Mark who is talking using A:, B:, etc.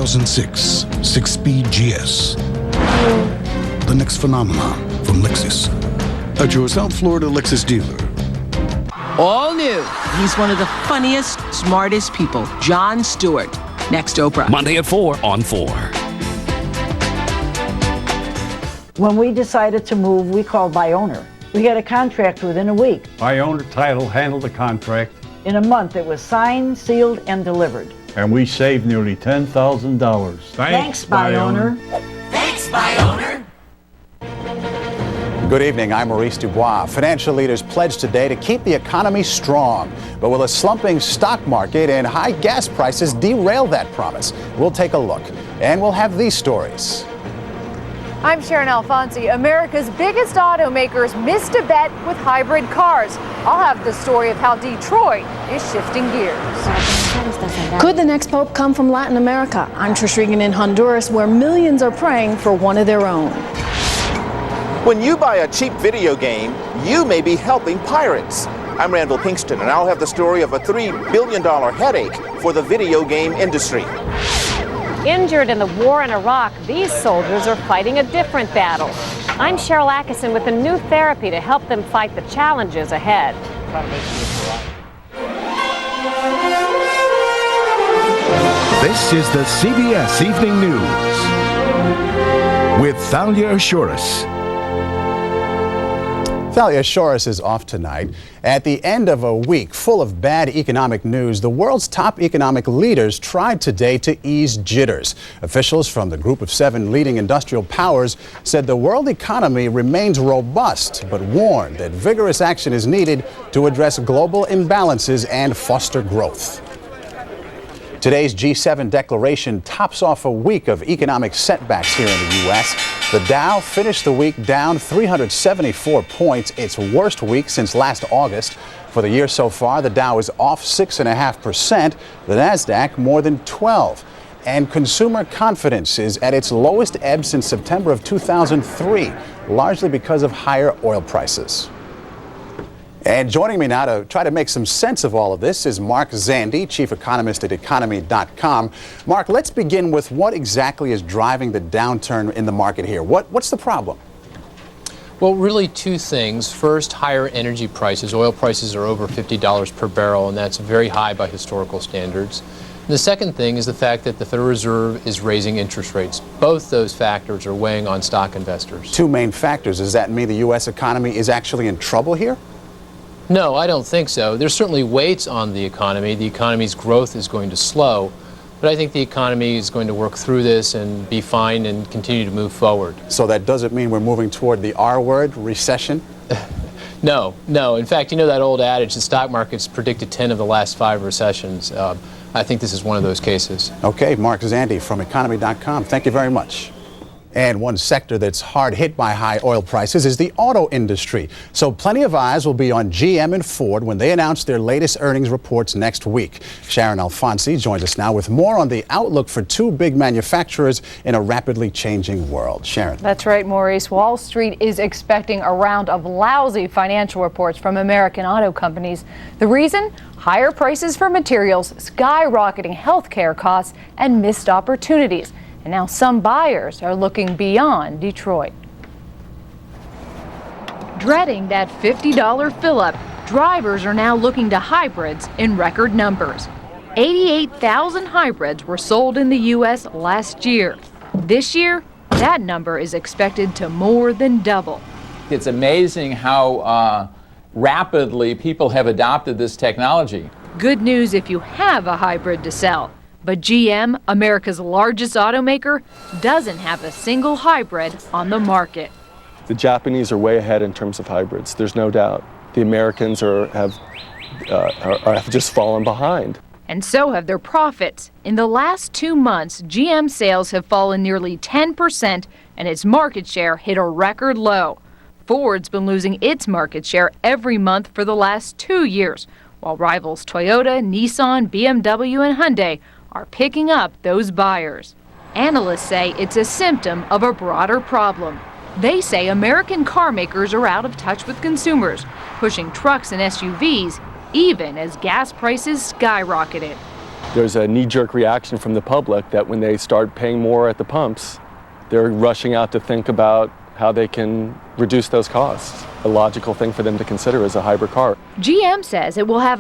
A: 2006 6-speed GS. The next phenomenon from Lexus. At your South Florida Lexus dealer.
B: All new. He's one of the funniest, smartest people. Jon Stewart. Next Oprah.
C: Monday at 4 on 4.
D: When we decided to move, we called by owner. We got a contract within a week.
E: By owner title handled the contract.
D: In a month, it was signed, sealed, and delivered.
E: And we saved nearly $10,000.
D: Thanks, by owner.
B: Thanks, by owner.
F: Good evening, I'm Maurice Dubois. Financial leaders pledged today to keep the economy strong. But will a slumping stock market and high gas prices derail that promise? We'll take a look. And we'll have these stories.
G: I'm Sharon Alfonsi. America's biggest automakers missed a bet with hybrid cars. I'll have the story of how Detroit is shifting gears.
H: Could the next pope come from Latin America? I'm Trish Regan in Honduras, where millions are praying for one of their own.
I: When you buy a cheap video game, you may be helping pirates. I'm Randall Pinkston, and I'll have the story of a $3 billion headache for the video game industry.
G: Injured in the war in Iraq, these soldiers are fighting a different battle. I'm Cheryl Atkinson with a new therapy to help them fight the challenges ahead.
J: This is the CBS Evening News with Thalia Assuras.
F: Thalia Assuras is off tonight. At the end of a week full of bad economic news, the world's top economic leaders tried today to ease jitters. Officials from the group of 7 leading industrial powers said the world economy remains robust, but warned that vigorous action is needed to address global imbalances and foster growth. Today's G7 declaration tops off a week of economic setbacks here in the U.S. The Dow finished the week down 374 points, its worst week since last August. For the year so far, the Dow is off 6.5%, the Nasdaq more than 12%. And consumer confidence is at its lowest ebb since September of 2003, largely because of higher oil prices. And joining me now to try to make some sense of all of this is Mark Zandi, chief economist at economy.com. Mark, let's begin with what exactly is driving the downturn in the market here. What's the problem?
K: Well, really two things. First, higher energy prices. Oil prices are over $50 per barrel, and that's very high by historical standards. And the second thing is the fact that the Federal Reserve is raising interest rates. Both those factors are weighing on stock investors.
F: Two main factors. Does that mean the U.S. economy is actually in trouble here?
K: No, I don't think so. There's certainly weights on the economy. The economy's growth is going to slow, but I think the economy is going to work through this and be fine and continue to move forward.
F: So that doesn't mean we're moving toward the R word, recession?
K: No. In fact, you know that old adage, the stock market's predicted 10 of the last 5 recessions. I think this is one of those cases.
F: Okay, Mark Zandi from economy.com. Thank you very much. And one sector that's hard hit by high oil prices is the auto industry. So plenty of eyes will be on GM and Ford when they announce their latest earnings reports next week. Sharon Alfonsi joins us now with more on the outlook for two big manufacturers in a rapidly changing world. Sharon.
G: That's right, Maurice. Wall Street is expecting a round of lousy financial reports from American auto companies. The reason? Higher prices for materials, skyrocketing healthcare costs, and missed opportunities. And now some buyers are looking beyond Detroit. Dreading that $50 fill-up, drivers are now looking to hybrids in record numbers. 88,000 hybrids were sold in the U.S. last year. This year, that number is expected to more than double.
L: It's amazing how rapidly people have adopted this technology.
G: Good news if you have a hybrid to sell. But GM, America's largest automaker, doesn't have a single hybrid on the market.
M: The Japanese are way ahead in terms of hybrids, there's no doubt. The Americans have just fallen behind.
G: And so have their profits. In the last 2 months, GM sales have fallen nearly 10%, and its market share hit a record low. Ford's been losing its market share every month for the last 2 years, while rivals Toyota, Nissan, BMW, and Hyundai are picking up those buyers. Analysts say it's a symptom of a broader problem. They say American car makers are out of touch with consumers, pushing trucks and SUVs even as gas prices skyrocketed.
M: there's a knee-jerk reaction from the public that when they start paying more at the pumps, they're rushing out to think about how they can reduce those costs. A logical thing for them to consider is a hybrid car.
G: GM says it will have